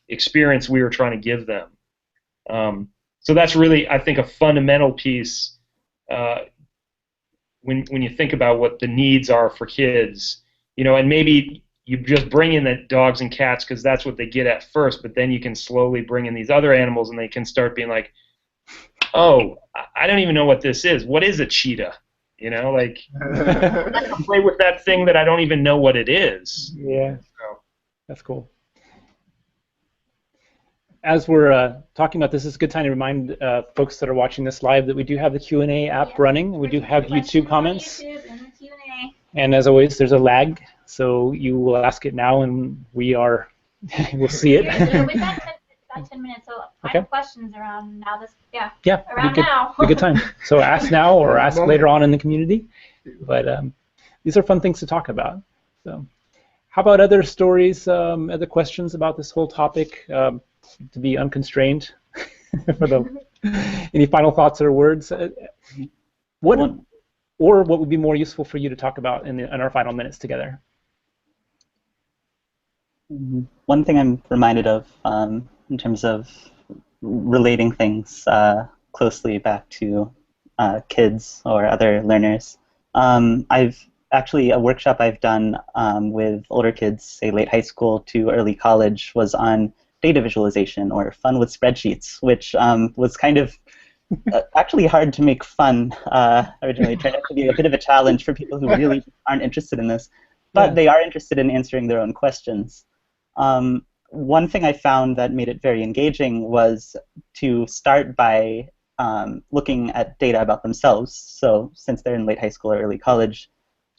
experience we were trying to give them. So that's really, I think, a fundamental piece when you think about what the needs are for kids. And maybe you just bring in the dogs and cats because that's what they get at first, but then you can slowly bring in these other animals and they can start being like, oh, I don't even know what this is. What is a cheetah? Like, I can play with that thing that I don't even know what it is. Yeah, so. That's cool. As we're talking about this, it's a good time to remind folks that are watching this live that we do have the Q&A app running. We do have YouTube comments. And as always, there's a lag, so you will ask it now, and we'll see it. About 10 minutes, so I have questions around now. Around now. Be a good time. So ask now or ask later on in the community. But these are fun things to talk about. So, how about other stories, other questions about this whole topic? To be unconstrained. Any final thoughts or words? What would be more useful for you to talk about in our final minutes together? One thing I'm reminded of in terms of relating things closely back to kids or other learners, I've actually, a workshop I've done with older kids, say late high school to early college, was on data visualization or fun with spreadsheets, which was kind of actually hard to make fun originally. It turned out to be a bit of a challenge for people who really aren't interested in this, but they are interested in answering their own questions. One thing I found that made it very engaging was to start by looking at data about themselves. So since they're in late high school or early college,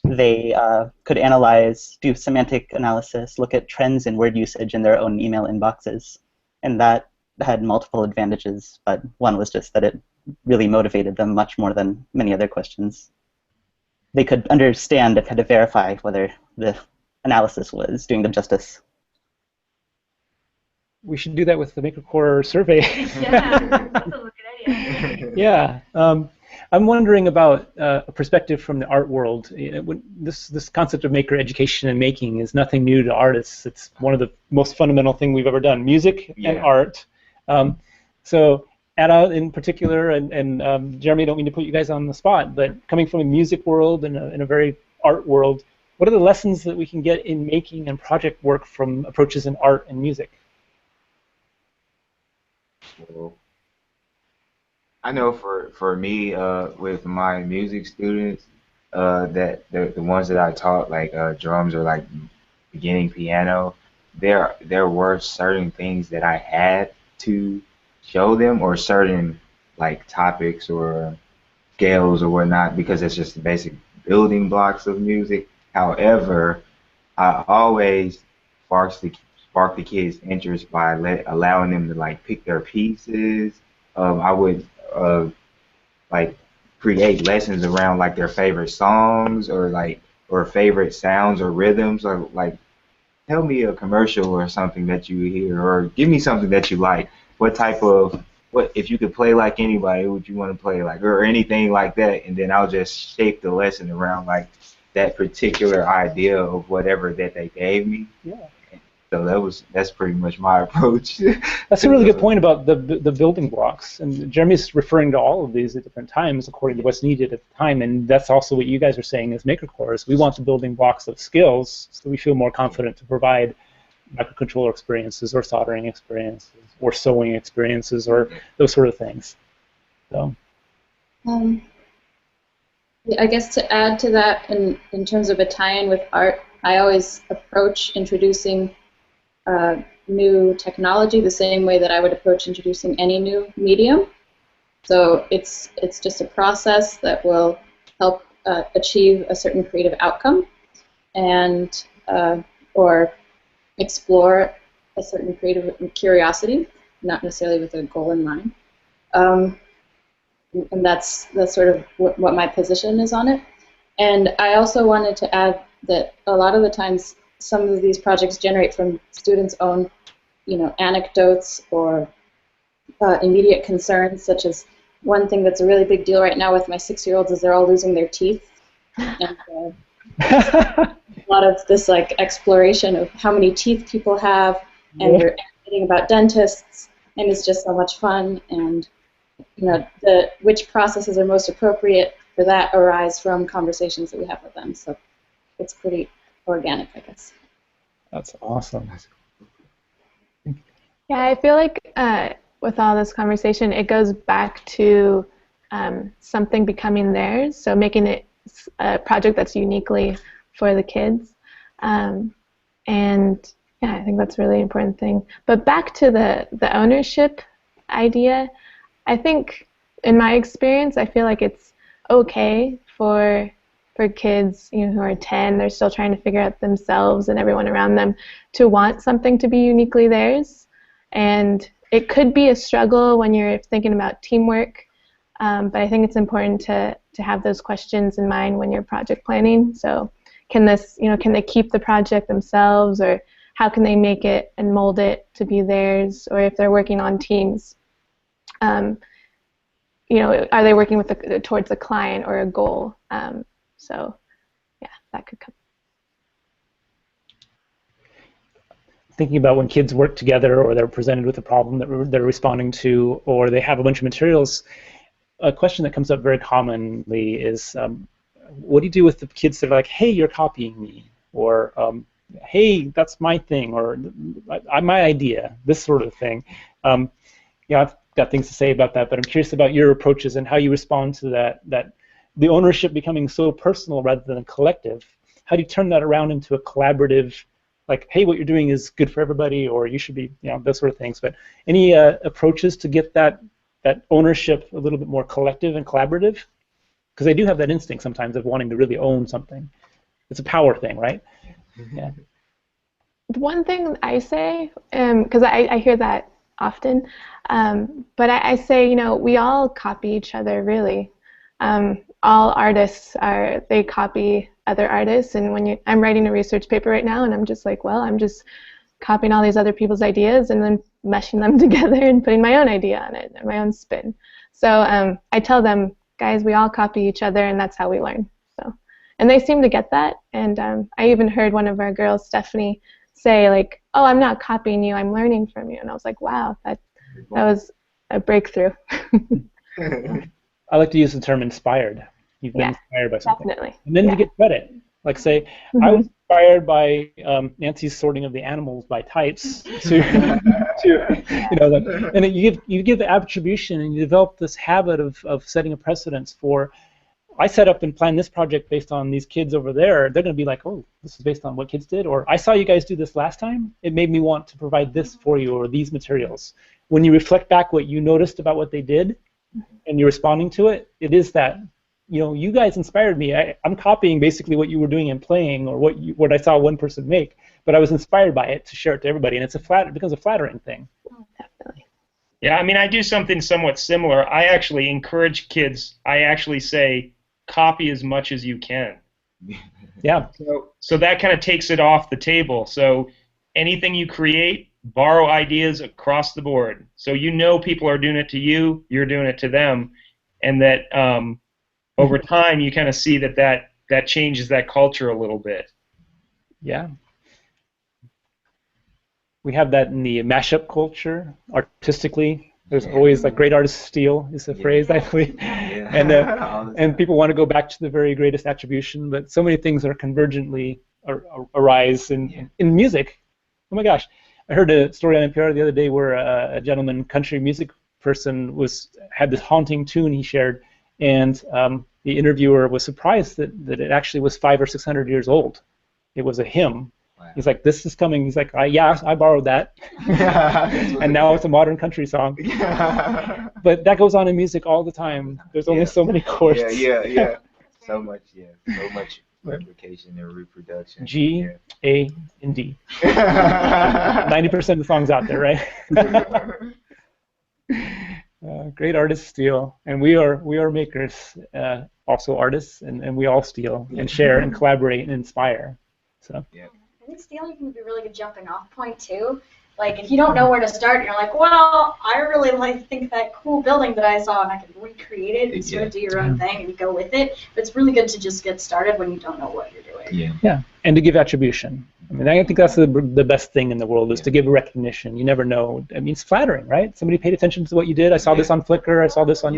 they could analyze, do semantic analysis, look at trends in word usage in their own email inboxes. And that had multiple advantages, but one was just that it really motivated them much more than many other questions. They could understand and kind of verify whether the analysis was doing them justice. We should do that with the MakerCore survey. Yeah, that's a good idea. Yeah. I'm wondering about a perspective from the art world. This concept of maker education and making is nothing new to artists. It's one of the most fundamental things we've ever done, music and art. So Anna in particular and Jeremy, I don't mean to put you guys on the spot, but coming from a music world and in a very art world, what are the lessons that we can get in making and project work from approaches in art and music? Well, I know for me, with my music students, that the ones that I taught, like drums or like beginning piano, there were certain things that I had to show them, or certain like topics or scales or whatnot, because it's just the basic building blocks of music. However, I always spark the kids' interest by allowing them to like pick their pieces. I would like create lessons around like their favorite songs or favorite sounds or rhythms, or like tell me a commercial or something that you hear, or give me something that you like. What if you could play like anybody, would you want to play like, or anything like that? And then I'll just shape the lesson around like that particular idea of whatever that they gave me. Yeah. So that's pretty much my approach. That's a really good point about the building blocks. And Jeremy's referring to all of these at different times according to what's needed at the time. And that's also what you guys are saying as MakerCore. We want the building blocks of skills so we feel more confident to provide microcontroller experiences or soldering experiences or sewing experiences or those sort of things. So. I guess to add to that, in terms of a tie-in with art, I always approach introducing new technology the same way that I would approach introducing any new medium. So it's just a process that will help achieve a certain creative outcome, and or explore a certain creative curiosity, not necessarily with a goal in mind. And that's sort of what my position is on it. And I also wanted to add that a lot of the times some of these projects generate from students' own, anecdotes or immediate concerns, such as one thing that's a really big deal right now with my 6-year-olds is they're all losing their teeth. And, a lot of this like exploration of how many teeth people have, and your reading about dentists, and it's just so much fun. And which processes are most appropriate for that arise from conversations that we have with them. So it's pretty organic, I guess. That's awesome. Yeah, I feel like with all this conversation, it goes back to something becoming theirs, so making it a project that's uniquely for the kids. And yeah, I think that's a really important thing. But back to the ownership idea, I think in my experience, I feel like it's okay for kids, who are 10, they're still trying to figure out themselves and everyone around them to want something to be uniquely theirs. And it could be a struggle when you're thinking about teamwork, but I think it's important to have those questions in mind when you're project planning. So can they keep the project themselves, or how can they make it and mold it to be theirs? Or if they're working on teams, are they working towards a client or a goal? So yeah, that could come. Thinking about when kids work together, or they're presented with a problem that they're responding to, or they have a bunch of materials, a question that comes up very commonly is, what do you do with the kids that are like, hey, you're copying me, or hey, that's my thing, or my idea, this sort of thing. I've got things to say about that, but I'm curious about your approaches and how you respond to that the ownership becoming so personal rather than collective. How do you turn that around into a collaborative, like, hey, what you're doing is good for everybody, or you should be, those sort of things. But any approaches to get that ownership a little bit more collective and collaborative? Because they do have that instinct sometimes of wanting to really own something. It's a power thing, right? Yeah. One thing I say, because I hear that often, but I say, we all copy each other, really. All artists they copy other artists, and when I'm writing a research paper right now, and I'm just like, well, I'm just copying all these other people's ideas and then meshing them together and putting my own idea on it, my own spin. So I tell them, guys, we all copy each other, and that's how we learn. So, and they seem to get that. And I even heard one of our girls, Stephanie, say like, oh, I'm not copying you, I'm learning from you. And I was like, wow, that was a breakthrough. I like to use the term inspired. You've been inspired by something. Definitely. And then you get credit. Like say, I was inspired by Nancy's sorting of the animals by types and you give attribution, and you develop this habit of setting a precedence for, I set up and planned this project based on these kids over there. They're going to be like, oh, this is based on what kids did, or I saw you guys do this last time. It made me want to provide this for you, or these materials. When you reflect back what you noticed about what they did, and you're responding to it, it is that, you guys inspired me. I'm copying basically what you were doing and playing, or what I saw one person make, but I was inspired by it to share it to everybody, and it becomes a flattering thing. Definitely. Yeah, I mean, I do something somewhat similar. I actually encourage kids. I actually say, copy as much as you can. Yeah. So that kind of takes it off the table. So anything you create, borrow ideas across the board. So people are doing it to you, you're doing it to them, and that over time you kind of see that changes that culture a little bit. Yeah. We have that in the mashup culture, artistically. There's always like great artists steal is the phrase, I believe. Yeah. And people want to go back to the very greatest attribution, but so many things are convergently arise in music. Oh my gosh. I heard a story on NPR the other day where a gentleman, country music person, had this haunting tune he shared, and the interviewer was surprised that it actually was 500 or 600 years old. It was a hymn. Wow. He's like, this is coming. He's like, yeah, I borrowed that. And now it's a modern country song. But that goes on in music all the time. There's only so many chords. Yeah. So much replication and reproduction. G, A, and D. 90% of the songs out there, right? Great artists steal, and we are makers, also artists, and we all steal and share and collaborate and inspire. So. Yeah. I think stealing can be a really good jumping off point too. Like if you don't know where to start, you're like, well, I really think that cool building that I saw, and I can recreate it and sort of do your own thing and go with it. But it's really good to just get started when you don't know what you're doing. Yeah, and to give attribution. I mean, I think that's the best thing in the world is to give recognition. You never know. I mean, it's flattering, right? Somebody paid attention to what you did. I saw this on Flickr. I saw this on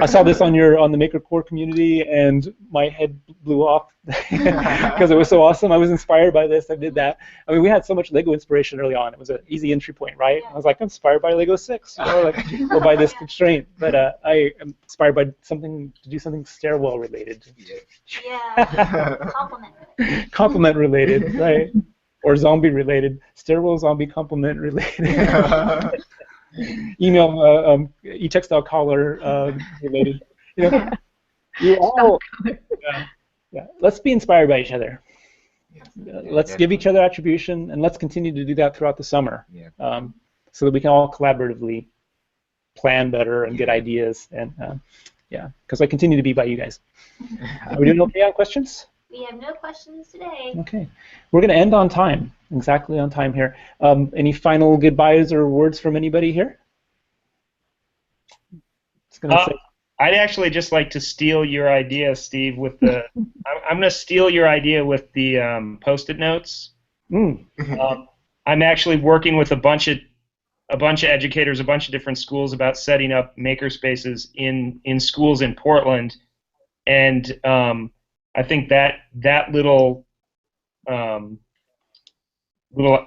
I saw this on the Maker Core community, and my head blew off because it was so awesome. I was inspired by this. I did that. I mean, we had so much Lego inspiration early on. It was an easy entry point, right? I was like, I'm inspired by Lego 6, or by this constraint. But I am inspired by to do something stairwell related. Yeah. Compliment. Compliment related, right? Or zombie related, stairwell zombie compliment related. Email eTextile collar related. You all, yeah. Let's be inspired by each other. Let's give each other attribution, and let's continue to do that throughout the summer, so that we can all collaboratively plan better and get ideas. And because I continue to be by you guys. Are we doing okay on questions? We have no questions today. Okay. We're going to end on time, exactly on time here. Any final goodbyes or words from anybody here? I'd actually just like to steal your idea, Steve, with the I'm going to steal your idea with the Post-it notes. I'm actually working with a bunch of educators, a bunch of different schools about setting up maker spaces in schools in Portland, and I think that little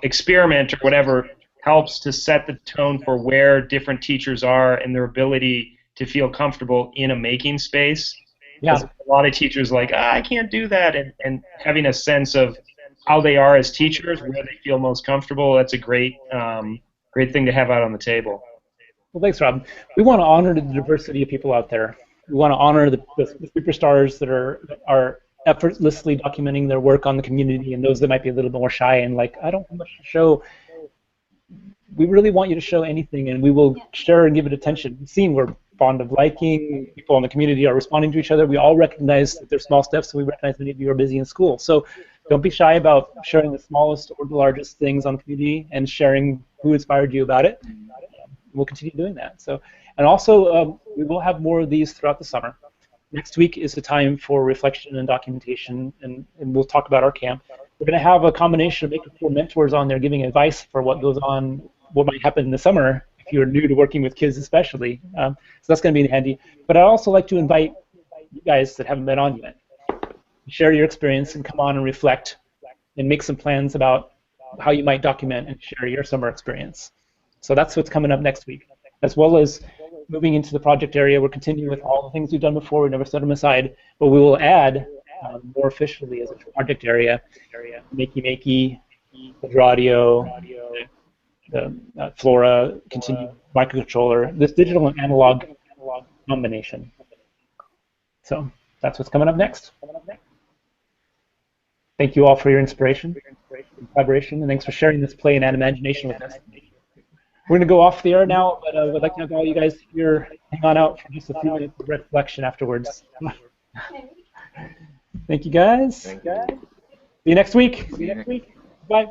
experiment or whatever helps to set the tone for where different teachers are and their ability to feel comfortable in a making space. Yeah. A lot of teachers like, I can't do that, and having a sense of how they are as teachers, where they feel most comfortable, that's a great thing to have out on the table. Well, thanks, Rob. We want to honor the diversity of people out there. We want to honor the superstars that are effortlessly documenting their work on the community, and those that might be a little bit more shy and like, I don't have much to show. We really want you to show anything, and we will share and give it attention. We've seen we're fond of liking. People in the community are responding to each other. We all recognize that there's small steps, and we recognize many of you are busy in school. So don't be shy about sharing the smallest or the largest things on the community and sharing who inspired you about it. We'll continue doing that. So, and also, we will have more of these throughout the summer. Next week is the time for reflection and documentation, and we'll talk about our camp. We're going to have a combination of Maker Core mentors on there giving advice for what goes on, what might happen in the summer if you're new to working with kids especially. So that's going to be handy. But I'd also like to invite you guys that haven't been on yet, share your experience and come on and reflect and make some plans about how you might document and share your summer experience. So that's what's coming up next week. As well as moving into the project area, we're continuing with all the things we've done before. We never set them aside, but we will add more officially as a project area, Makey, the Drawdio, the Flora, continued microcontroller, this digital and analog combination. So that's what's coming up next. Thank you all for your inspiration, collaboration, and thanks for sharing this play and imagination with us. We're going to go off the air now, but I'd like to have all you guys here hang on out for just a few minutes of reflection afterwards. Thank you, guys. See you next week. Bye.